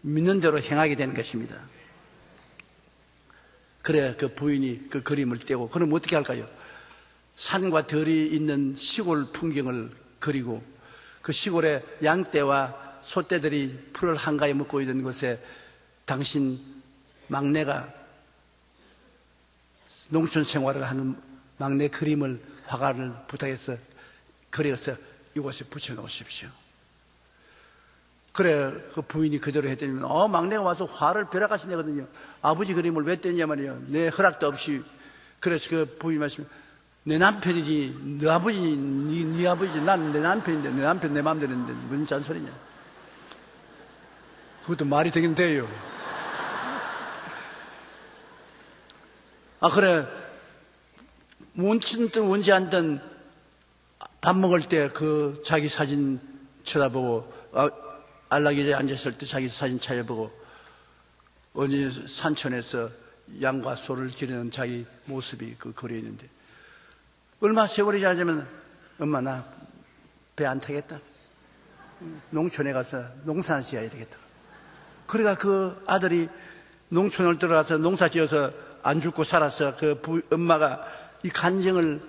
Speaker 1: 믿는 대로 행하게 되는 것입니다. 그래 그 부인이 그 그림을 떼고, 그럼 어떻게 할까요? 산과 들이 있는 시골 풍경을 그리고 그 시골에 양떼와 소떼들이 풀을 한가히 먹고 있는 곳에 당신 막내가 농촌 생활을 하는 막내 그림을 화가를 부탁해서 그려서 이곳에 붙여놓으십시오. 그래 그 부인이 그대로 했더니 막내가 와서 화를 벼락같이 내거든요. 아버지 그림을 왜 뗐냐 말이에요. 내 허락도 없이. 그래서 그 부인이 말씀, 내 남편이지 네 아버지, 네 아버지지. 난 내 남편인데 내 남편 내 마음대로 했는데 무슨 잔소리냐. 그것도 말이 되긴 돼요. 그래 원치든 원치 않든 밥 먹을 때 그 자기 사진 쳐다보고, 안락이에 앉았을 때 자기 사진 찾아보고, 어느 산천에서 양과 소를 기르는 자기 모습이 그 거리에 있는데, 얼마 세월이 지나면 엄마 나 배 안 타겠다. 농촌에 가서 농사 지어야 되겠다. 그러니까 그 아들이 농촌을 들어가서 농사 지어서 안 죽고 살아서 그 엄마가 이 간증을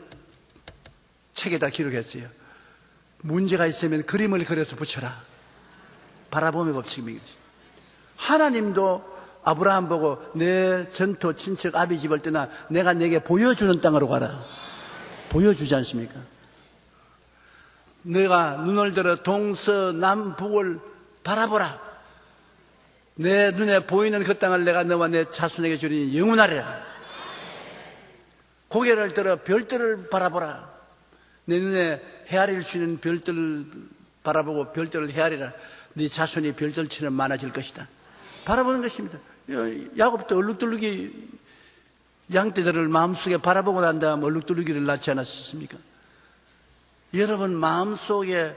Speaker 1: 책에다 기록했어요. 문제가 있으면 그림을 그려서 붙여라. 바라봄의 법칙이지. 하나님도 아브라함 보고 내 전토 친척 아비 집을 떠나 내가 내게 보여주는 땅으로 가라. 보여주지 않습니까? 내가 눈을 들어 동서남북을 바라보라. 내 눈에 보이는 그 땅을 내가 너와 내 자손에게 주리니 영원하리라. 고개를 들어 별들을 바라보라. 내 눈에 헤아릴 수 있는 별들을 바라보고 별들을 헤아리라. 네 자손이 별들처럼 많아질 것이다. 바라보는 것입니다. 야곱도 얼룩덜룩이 양떼들을 마음속에 바라보고 난 다음 얼룩덜룩이를 낳지 않았습니까? 여러분 마음속에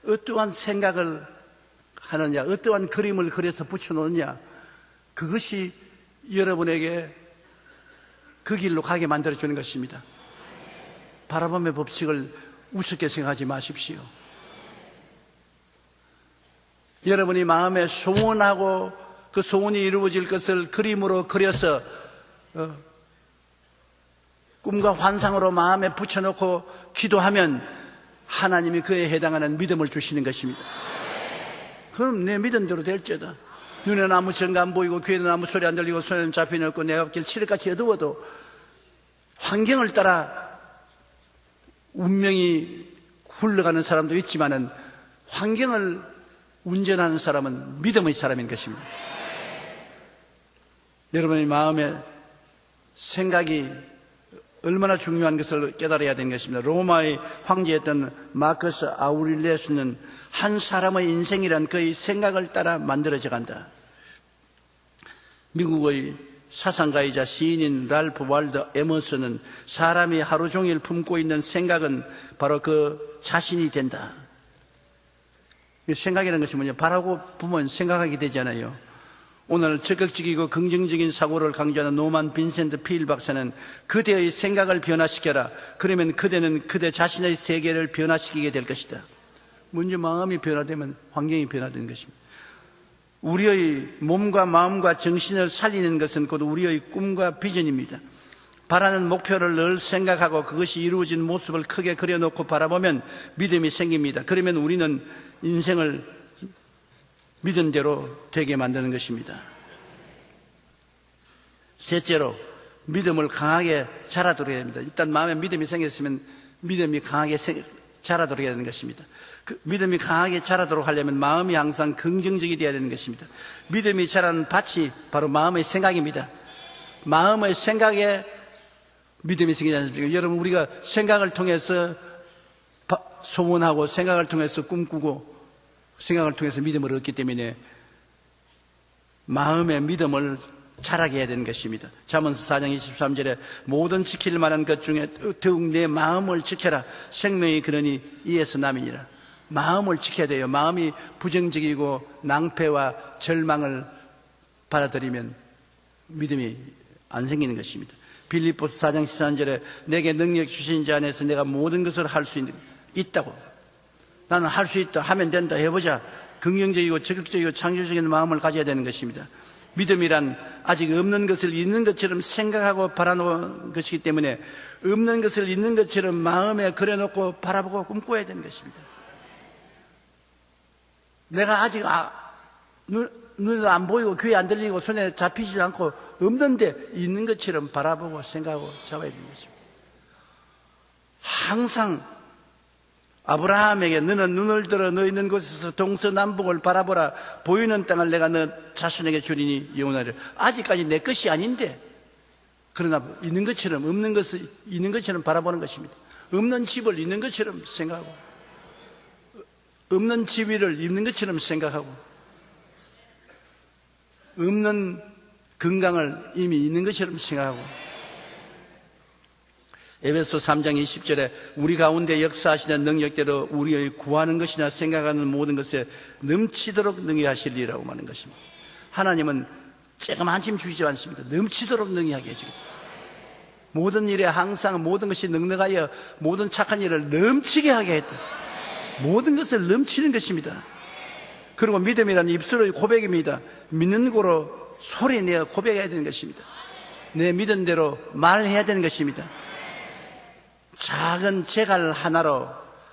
Speaker 1: 어떠한 생각을 하느냐, 어떠한 그림을 그려서 붙여놓느냐, 그것이 여러분에게 그 길로 가게 만들어주는 것입니다. 바라봄의 법칙을 우습게 생각하지 마십시오. 여러분이 마음에 소원하고 그 소원이 이루어질 것을 그림으로 그려서 꿈과 환상으로 마음에 붙여놓고 기도하면 하나님이 그에 해당하는 믿음을 주시는 것입니다. 그럼 내 믿음대로 될지어다. 눈에는 아무 증거 안 보이고 귀에는 아무 소리 안 들리고 손에는 잡히는 없고 내 앞길 칠흑같이 어두워도 환경을 따라 운명이 흘러가는 사람도 있지만은 환경을 운전하는 사람은 믿음의 사람인 것입니다. 여러분의 마음에 생각이 얼마나 중요한 것을 깨달아야 되는 것입니다. 로마의 황제였던 마커스 아우릴리우스는 한 사람의 인생이란 그의 생각을 따라 만들어져 간다. 미국의 사상가이자 시인인 랄프 월더 에머슨은 사람이 하루 종일 품고 있는 생각은 바로 그 자신이 된다. 생각이라는 것이 뭐냐? 바라고 보면 생각하게 되잖아요. 오늘 적극적이고 긍정적인 사고를 강조하는 노만 빈센트 필 박사는 그대의 생각을 변화시켜라. 그러면 그대는 그대 자신의 세계를 변화시키게 될 것이다. 먼저 마음이 변화되면 환경이 변화되는 것입니다. 우리의 몸과 마음과 정신을 살리는 것은 곧 우리의 꿈과 비전입니다. 바라는 목표를 늘 생각하고 그것이 이루어진 모습을 크게 그려놓고 바라보면 믿음이 생깁니다. 그러면 우리는 인생을 믿은 대로 되게 만드는 것입니다. 셋째로 믿음을 강하게 자라도록 해야 됩니다. 일단 마음에 믿음이 생겼으면 믿음이 강하게 자라도록 해야 되는 것입니다. 그 믿음이 강하게 자라도록 하려면 마음이 항상 긍정적이 되어야 되는 것입니다. 믿음이 자라는 밭이 바로 마음의 생각입니다. 마음의 생각에 믿음이 생기지 않습니까? 여러분 우리가 생각을 통해서 소원하고 생각을 통해서 꿈꾸고 생각을 통해서 믿음을 얻기 때문에 마음의 믿음을 자라게 해야 되는 것입니다. 잠언서 4장 23절에 모든 지킬 만한 것 중에 더욱 내 마음을 지켜라. 생명이 그러니 이에서 남이니라. 마음을 지켜야 돼요. 마음이 부정적이고 낭패와 절망을 받아들이면 믿음이 안 생기는 것입니다. 빌립보서 4장 13절에 내게 능력 주신 자 안에서 내가 모든 것을 할 수 있다고. 나는 할 수 있다, 하면 된다, 해보자. 긍정적이고 적극적이고 창조적인 마음을 가져야 되는 것입니다. 믿음이란 아직 없는 것을 있는 것처럼 생각하고 바라놓은 것이기 때문에 없는 것을 있는 것처럼 마음에 그려놓고 바라보고 꿈꿔야 되는 것입니다. 내가 아직 눈에도 안 보이고 귀에 안 들리고 손에 잡히지도 않고 없는데 있는 것처럼 바라보고 생각하고 잡아야 되는 것입니다. 항상 아브라함에게 너는 눈을 들어 너 있는 곳에서 동서남북을 바라보라. 보이는 땅을 내가 너 자손에게 주리니 영원하리라. 아직까지 내 것이 아닌데 그러나 있는 것처럼 없는 것을 있는 것처럼 바라보는 것입니다. 없는 집을 있는 것처럼 생각하고 없는 집 위를 있는 것처럼 생각하고 없는 건강을 이미 있는 것처럼 생각하고 에베소 3장 20절에 우리 가운데 역사하시는 능력대로 우리의 구하는 것이나 생각하는 모든 것에 넘치도록 능히 하시리라고 말하는 것입니다. 하나님은 조그만침 주시지 않습니다. 넘치도록 능히 하게 해주겠다. 모든 일에 항상 모든 것이 넉넉하여 모든 착한 일을 넘치게 하게 했다. 모든 것을 넘치는 것입니다. 그리고 믿음이란 입술의 고백입니다. 믿는 거로 소리내어 고백해야 되는 것입니다. 내 믿은 대로 말해야 되는 것입니다. 작은 재갈 하나로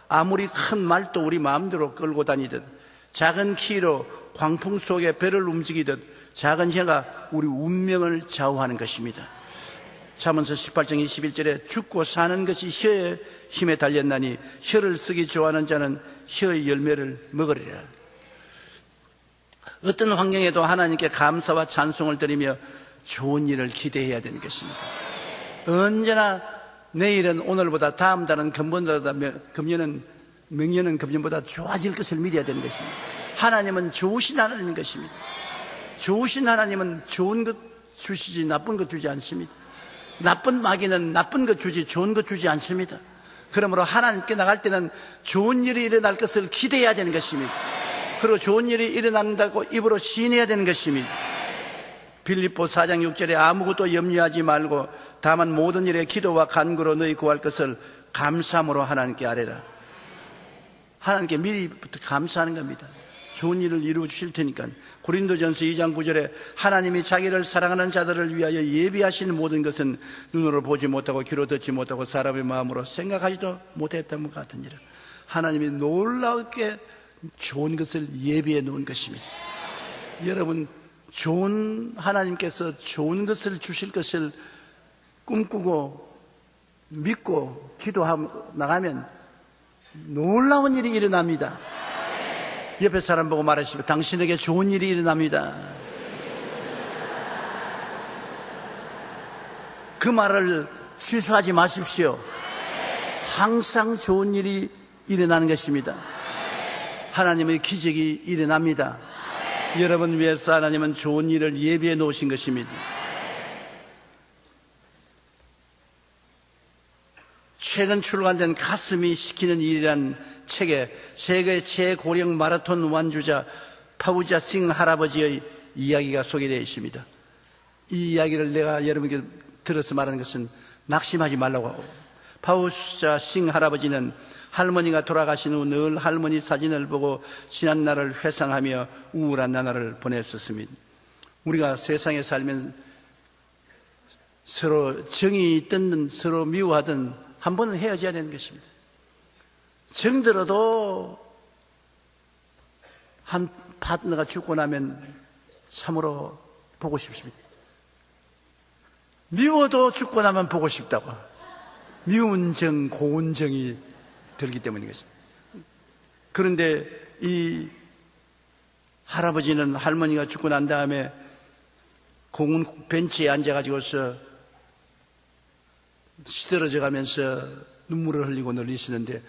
Speaker 1: 아무리 큰 말도 우리 마음대로 끌고 다니듯 작은 키로 광풍 속에 배를 움직이듯 작은 혀가 우리 운명을 좌우하는 것입니다. 잠언서 18장 21절에 죽고 사는 것이 혀의 힘에 달렸나니 혀를 쓰기 좋아하는 자는 혀의 열매를 먹으리라. 어떤 환경에도 하나님께 감사와 찬송을 드리며 좋은 일을 기대해야 되는 것입니다. 언제나 내일은 오늘보다 다음 달은 금년보다 명년은 금년보다 좋아질 것을 믿어야 되는 것입니다. 하나님은 좋으신 하나님인 것입니다. 좋으신 하나님은 좋은 것 주시지 나쁜 것 주지 않습니다. 나쁜 마귀는 나쁜 것 주지 좋은 것 주지 않습니다. 그러므로 하나님께 나갈 때는 좋은 일이 일어날 것을 기대해야 되는 것입니다. 그리고 좋은 일이 일어난다고 입으로 시인해야 되는 것입니다. 빌립보 4장 6절에 아무것도 염려하지 말고 다만 모든 일에 기도와 간구로 너희 구할 것을 감사함으로 하나님께 아뢰라. 하나님께 미리부터 감사하는 겁니다. 좋은 일을 이루어 주실 테니까. 고린도전서 2장 9절에 하나님이 자기를 사랑하는 자들을 위하여 예비하시는 모든 것은 눈으로 보지 못하고 귀로 듣지 못하고 사람의 마음으로 생각하지도 못했던 것 같으니라. 하나님이 놀랍게 좋은 것을 예비해 놓은 것입니다. 여러분, 좋은 하나님께서 좋은 것을 주실 것을 꿈꾸고 믿고 기도하고 나가면 놀라운 일이 일어납니다. 옆에 사람 보고 말하시고 당신에게 좋은 일이 일어납니다. 그 말을 취소하지 마십시오. 항상 좋은 일이 일어나는 것입니다. 하나님의 기적이 일어납니다. 여러분 위해서 하나님은 좋은 일을 예비해 놓으신 것입니다. 최근 출간된 가슴이 시키는 일이라는 책에 세계 최고령 마라톤 완주자 파우자 싱 할아버지의 이야기가 소개되어 있습니다. 이 이야기를 내가 여러분께 들어서 말하는 것은 낙심하지 말라고 하고, 파우자 싱 할아버지는 할머니가 돌아가신 후 늘 할머니 사진을 보고 지난 날을 회상하며 우울한 나날을 보냈었습니다. 우리가 세상에 살면 서로 정이 있든 서로 미워하든 한 번은 헤어져야 되는 것입니다. 정들어도 한 파트너가 죽고 나면 참으로 보고 싶습니다. 미워도 죽고 나면 보고 싶다고. 미운 정, 고운 정이 들기 때문인 것입니다. 그런데 이 할아버지는 할머니가 죽고 난 다음에 공원 벤치에 앉아가지고서 시들어져 가면서 눈물을 흘리고 늘리시는데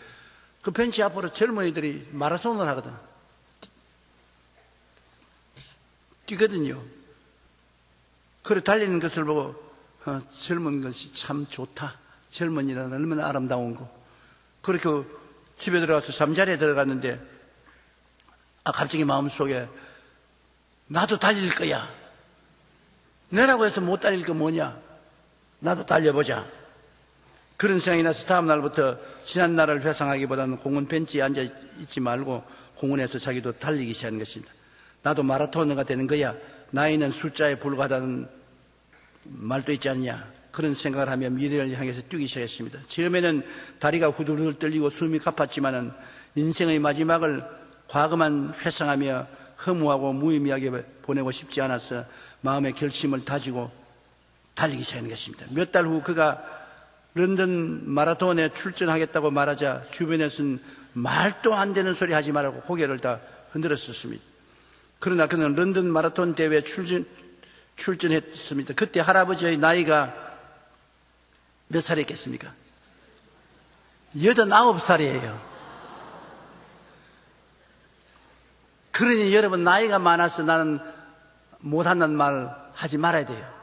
Speaker 1: 그 벤치 앞으로 젊은이들이 마라톤을 하거든. 뛰거든요. 그래 달리는 것을 보고 젊은 것이 참 좋다. 젊은이라는 얼마나 아름다운 거. 그렇게 집에 들어가서 잠자리에 들어갔는데 갑자기 마음속에 나도 달릴 거야. 내라고 해서 못 달릴 거 뭐냐. 나도 달려보자. 그런 생각이 나서 다음 날부터 지난 날을 회상하기보다는 공원 벤치에 앉아있지 말고 공원에서 자기도 달리기 시작한 것입니다. 나도 마라토너가 되는 거야. 나이는 숫자에 불과하다는 말도 있지 않냐, 그런 생각을 하며 미래를 향해서 뛰기 시작했습니다. 처음에는 다리가 후들후들 떨리고 숨이 가팠지만은 인생의 마지막을 과거만 회상하며 허무하고 무의미하게 보내고 싶지 않아서 마음의 결심을 다지고 달리기 시작한 것입니다. 몇 달 후 그가 런던 마라톤에 출전하겠다고 말하자 주변에서는 말도 안 되는 소리 하지 말라고 고개를 다 흔들었었습니다. 그러나 그는 런던 마라톤 대회에 출전했습니다. 그때 할아버지의 나이가 몇 살이었겠습니까? 89살이에요. 그러니 여러분, 나이가 많아서 나는 못한다는 말 하지 말아야 돼요.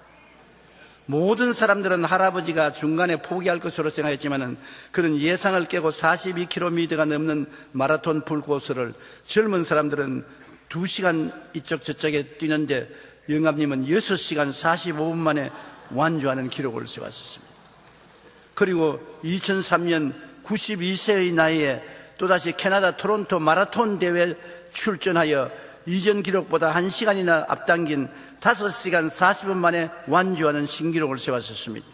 Speaker 1: 모든 사람들은 할아버지가 중간에 포기할 것으로 생각했지만 그런 예상을 깨고 42km가 넘는 마라톤 풀코스를 젊은 사람들은 2시간 이쪽 저쪽에 뛰는데 영감님은 6시간 45분 만에 완주하는 기록을 세웠습니다. 그리고 2003년 92세의 나이에 또다시 캐나다 토론토 마라톤 대회에 출전하여 이전 기록보다 1시간이나 앞당긴 5시간 40분 만에 완주하는 신기록을 세웠었습니다.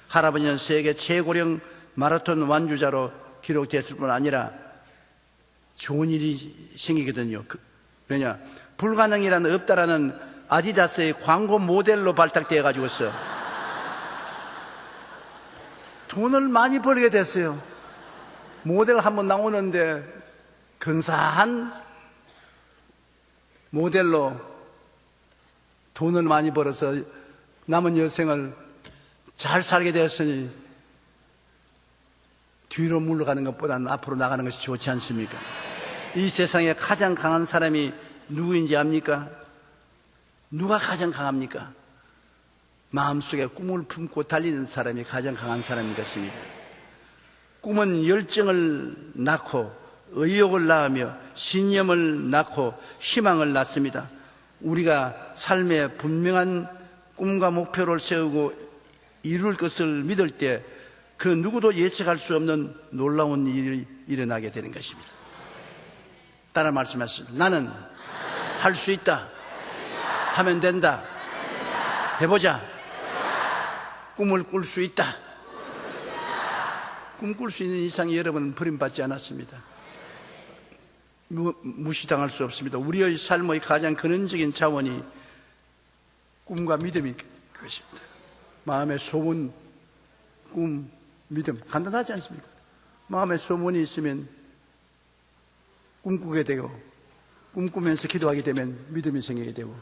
Speaker 1: 할아버지는 세계 최고령 마라톤 완주자로 기록됐을 뿐 아니라 좋은 일이 생기거든요. 왜냐? 불가능이라는 없다라는 아디다스의 광고 모델로 발탁되어 가지고서 돈을 많이 벌게 됐어요. 모델 한번 나오는데 근사한 모델로 돈을 많이 벌어서 남은 여생을 잘 살게 되었으니 뒤로 물러가는 것보다는 앞으로 나가는 것이 좋지 않습니까? 이 세상에 가장 강한 사람이 누구인지 압니까? 누가 가장 강합니까? 마음속에 꿈을 품고 달리는 사람이 가장 강한 사람인 것입니다. 꿈은 열정을 낳고 의욕을 낳으며 신념을 낳고 희망을 낳습니다. 우리가 삶에 분명한 꿈과 목표를 세우고 이룰 것을 믿을 때 그 누구도 예측할 수 없는 놀라운 일이 일어나게 되는 것입니다. 따라 말씀하십시오. 나는 할 수 있다. 하면 된다. 해보자. 꿈을 꿀 수 있다. 꿈꿀 수 있는 이상 여러분은 버림받지 않았습니다. 무시당할 수 없습니다. 우리의 삶의 가장 근원적인 자원이 꿈과 믿음일 것입니다. 마음의 소원, 꿈, 믿음, 간단하지 않습니까? 마음의 소원이 있으면 꿈꾸게 되고, 꿈꾸면서 기도하게 되면 믿음이 생기게 되고,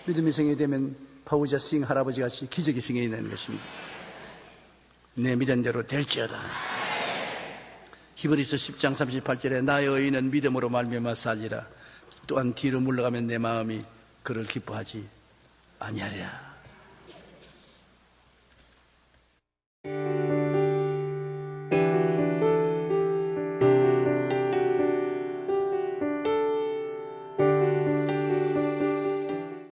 Speaker 1: 믿음이 생기게 되면 파우자 싱 할아버지 같이 기적이 생기게 되는 것입니다. 내 믿은 대로 될지어다. 히브리서 10장 38절에 나의 의인은 믿음으로 말미암아 살리라. 또한 뒤로 물러가면 내 마음이 그를 기뻐하지 아니하리라.